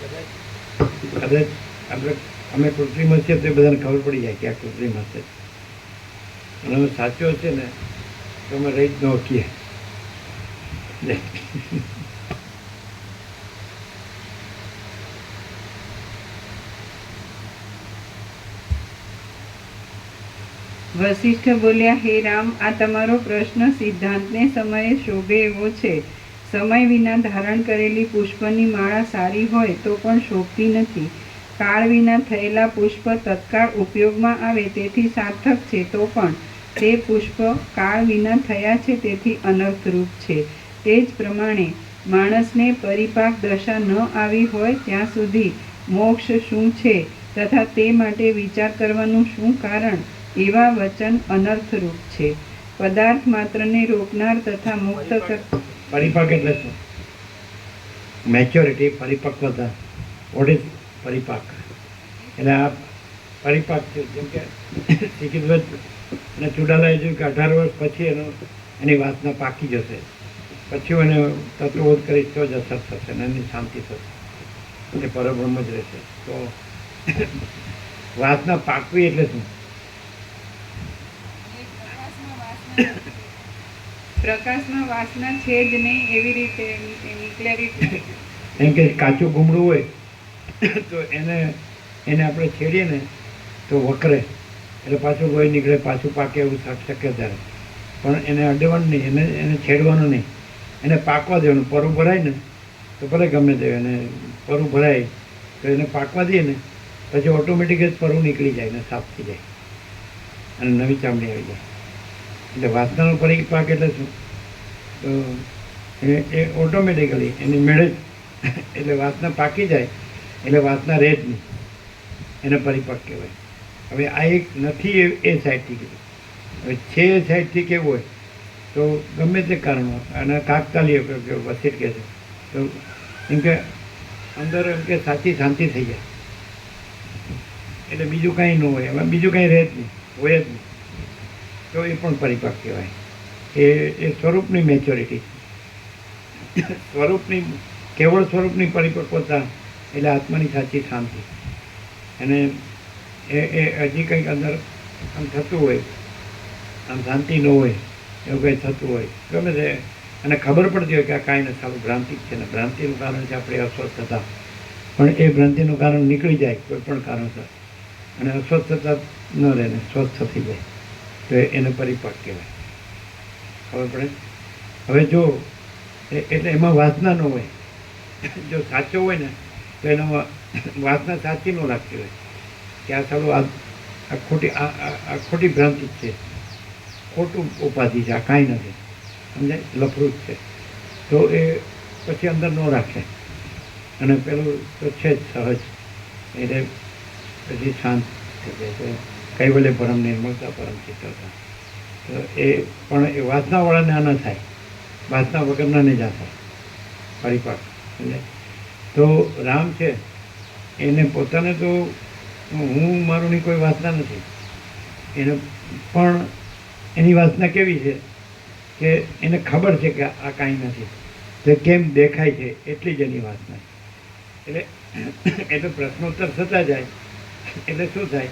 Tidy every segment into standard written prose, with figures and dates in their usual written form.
કદાચ આપણે અમે કૃત્રિમ હશે તો એ બધાને ખબર પડી જાય કે આ કૃત્રિમ હશે, અને અમે સાચો હશે ને તો અમે રહી જ ન ઓળખીએ. વશિષ્ઠ બોલ્યા, હે રામ, આ તમારો પ્રશ્ન સિદ્ધાંતને સમયે શોભે એવો છે. સમય વિના ધારણ કરેલી પુષ્પની માળા સારી હોય તો પણ શોભતી નથી. કાળ વિના થયેલા પુષ્પ તત્કાળ ઉપયોગમાં આવે તેથી સાર્થક છે, તો પણ તે પુષ્પ કાળ વિના થયા છે તેથી અનર્થરૂપ છે. તે જ પ્રમાણે માણસને પરિપાક દશા ન આવી હોય ત્યાં સુધી મોક્ષ શું છે તથા તે માટે વિચાર કરવાનું શું કારણ, એવા વચન અનર્થરૂપ છે. પદાર્થ માત્રને રોકનાર તથા મુક્ત પરિપાક એટલે શું? મેચ્યોરિટી, પરિપક્વતા. વોટ ઇઝ પરિપાક? એટલે આ પરિપાક છે. જેમ કે સિકિતવત અને ચુડાલાએ જોયું કે 18 વર્ષ પછી એની વાસના પાકી જશે, પછી એને તત્વબોધ કરીશ તો જ અસર થશે અને એની શાંતિ થશે, એ પરબ્રહ્મ જ રહેશે. તો વાસના પાકવી એટલે શું? પ્રકાશમાં વાસના છે જ નહીં એવી રીતે એની ક્લેરિટી. એમ કે કાચું ગુમડું હોય તો એને આપણે છેડીએ ને તો વકરે, એટલે પાછું લોહી નીકળે, પાછું પાકે એવું શક્યતા રહે. પણ એને અડવાનું નહીં, એને છેડવાનું નહીં, એને પાકવા દેવાનું. પરું ભરાય ને તો ભલે ગમે તે, એને પરું ભરાય તો એને પાકવા દઈએ ને પછી ઓટોમેટિક જ પરું નીકળી જાય ને સાફ થઈ જાય અને નવી ચામડી આવી જાય. એટલે વાસનાનો પરિપાક એટલે શું? તો એ ઓટોમેટિકલી એની મેળે જ, એટલે વાસના પાકી જાય એટલે વાસના રહે જ નહીં, એને પરિપાક કહેવાય. હવે આ એક નથી એ સાઈડથી કીધું. હવે છે એ સાઈડથી કેવું હોય તો ગમે તે કારણો, અને કાકતાલીય વસીટ કહે છે તો એમ કે અંદર એમ કે સાચી શાંતિ થઈ જાય એટલે બીજું કાંઈ ન હોય, એમાં બીજું કાંઈ રહે જ નહીં, હોય જ નહીં, તો એ પણ પરિપાક કહેવાય. એ સ્વરૂપની મેચ્યોરિટી, સ્વરૂપની, કેવળ સ્વરૂપની પરિપક્વતા એટલે આત્માની સાચી શાંતિ. અને એ હજી કંઈક અંદર આમ થતું હોય, આમ શાંતિ ન હોય, એવું કંઈ થતું હોય ગમે તે, અને ખબર પડતી હોય કે આ કાંઈ ને સારું ભ્રાંતિ છે ને ભ્રાંતિનું કારણ છે આપણે અસ્વસ્થતા, પણ એ ભ્રાંતિનું કારણ નીકળી જાય કોઈ પણ કારણસર અને અસ્વસ્થતા ન રહે ને સ્વસ્થ થઈ જાય તો એને પરિપાક કહેવાય. ખબર પડે? હવે જો એટલે એમાં વાસના ન હોય, જો સાચો હોય ને તો એનામાં વાસના સાચી ન લાગતી હોય કે આ સારું આ ખોટી ભ્રાંતિ છે, ખોટું ઉપાધિ છે, આ કાંઈ નથી, સમજાય, લફરું જ છે, તો એ પછી અંદર ન રાખે. અને પેલું તો છે જ સહજ, એટલે પછી શાંત થઈ જાય છે. કૈવલ્ય પરમ નિર્મળતા પરમ ચિત્તતા. તો એ પણ એ વાસનાવાળાને આ ન થાય, વાસના વગરના ને જ આ થાય પરિપાક. સમજાય? તો રામ છે એને પોતાને તો હું મારુંની કોઈ વાસના નથી, એને પણ એની વાસના કેવી છે કે એને ખબર છે કે આ કાંઈ નથી, તે કેમ દેખાય છે એટલી જ એની વાસના. એટલે પ્રશ્નોત્તર થતા જાય એટલે શું થાય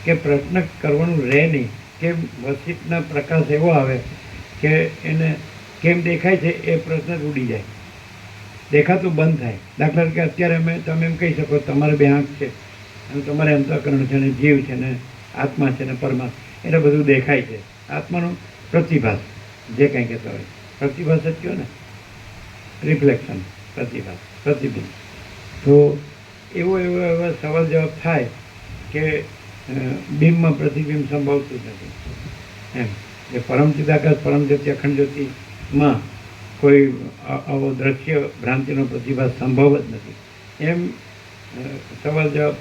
કે પ્રશ્ન કરવાનું રહે નહીં, કે વસિષ્ઠના પ્રકાશ એવો આવે કે એને કેમ દેખાય છે એ પ્રશ્ન જ ઉડી જાય, દેખાતું બંધ થાય. દાખલા તરીકે અત્યારે તમે એમ કહી શકો તમારે બે આંખ છે અને તમારે અંતઃકરણ છે ને જીવ છે ને આત્મા છે ને પરમાત્મા, એટલે બધું દેખાય છે. આત્માનું પ્રતિભાસ, જે કંઈ કહેતા હોય પ્રતિભાસ જ કહો ને, રિફ્લેક્શન, પ્રતિભાસ, પ્રતિબિંબ. તો એવા સવાલ જવાબ થાય કે બિંબમાં પ્રતિબિંબ સંભવતું જ નથી એમ, કે પરમ ચિદાકાશ પરમ જ્યોતિ અખંડ જ્યોતિમાં કોઈ આવો દ્રશ્ય ભ્રાંતિનો પ્રતિભાસ સંભવ જ નથી. એમ સવાલ જવાબ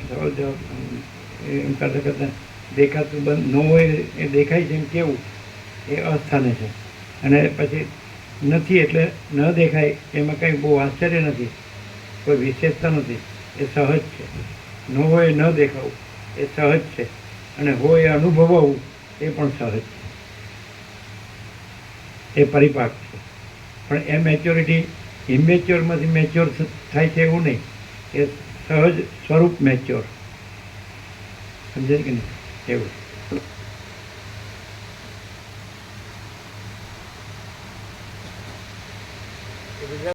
એમ કરતાં દેખાતું બંધ ન હોય એ દેખાય છે એમ કેવું, એ અસ્થાને છે. અને પછી નથી એટલે ન દેખાય એમાં કંઈ બહુ આશ્ચર્ય નથી, કોઈ વિશેષતા નથી, એ સહજ છે. ન હોય ન દેખાવું એ સહજ છે, અને હોય અનુભવવું એ પણ સહજ છે, એ પરિપાક છે. પણ એ મેચ્યોરિટી ઇમેચ્યોરમાંથી મેચ્યોર થાય છે એવું નહીં, એ સહજ સ્વરૂપ મેચ્યોર. સમજાય કે નહીં? એવું.